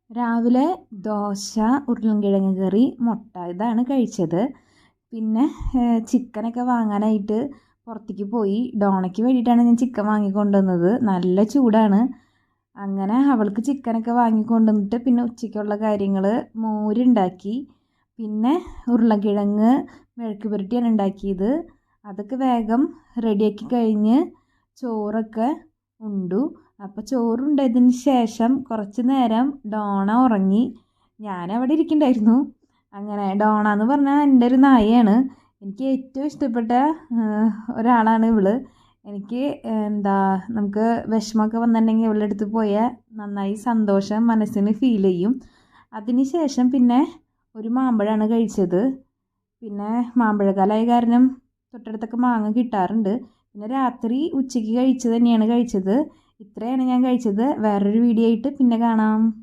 രാവിലെ ദോശ, ഉരുളൻകിഴങ്ങ് കറി, മുട്ട ഇതാണ് കഴിച്ചത്. പിന്നെ ചിക്കനൊക്കെ വാങ്ങാനായിട്ട് പുറത്തേക്ക് പോയി. ഡോണയ്ക്ക് വേണ്ടിയിട്ടാണ് ഞാൻ ചിക്കൻ വാങ്ങിക്കൊണ്ടുവന്നത്. നല്ല ചൂടാണ്. അങ്ങനെ അവൾക്ക് ചിക്കനൊക്കെ വാങ്ങിക്കൊണ്ടുവന്നിട്ട് പിന്നെ ഉച്ചയ്ക്കുള്ള കാര്യങ്ങൾ മോരുണ്ടാക്കി. പിന്നെ ഉരുളൻകിഴങ്ങ് മെഴുക്ക് പുരട്ടിയാണ് ഉണ്ടാക്കിയത്. അതൊക്കെ വേഗം റെഡിയാക്കി കഴിഞ്ഞ് ചോറൊക്കെ ഉണ്ടു. അപ്പോൾ ചോറുണ്ടതിന് ശേഷം കുറച്ച് നേരം ഡോണ ഉറങ്ങി. ഞാനവിടെ ഇരിക്കണ്ടായിരുന്നു. അങ്ങനെ ഡോണ എന്ന് പറഞ്ഞാൽ എൻ്റെ ഒരു നായയാണ്. എനിക്ക് ഏറ്റവും ഇഷ്ടപ്പെട്ട ഒരാളാണ് ഇവള്. എനിക്ക് നമുക്ക് വിഷമമൊക്കെ വന്നിട്ടുണ്ടെങ്കിൽ ഇവളുടെ അടുത്ത് പോയാൽ നന്നായി സന്തോഷം മനസ്സിന് ഫീൽ ചെയ്യും. അതിന് ശേഷം പിന്നെ ഒരു മാമ്പഴമാണ് കഴിച്ചത്. പിന്നെ മാമ്പഴക്കാലമായ കാരണം തൊട്ടടുത്തൊക്കെ മാങ്ങ കിട്ടാറുണ്ട്. പിന്നെ രാത്രി ഉച്ചയ്ക്ക് കഴിച്ചത് തന്നെയാണ് കഴിച്ചത്. ഇത്രയാണ് ഞാൻ കഴിച്ചത്. വേറൊരു വീഡിയോ ആയിട്ട് പിന്നെ കാണാം.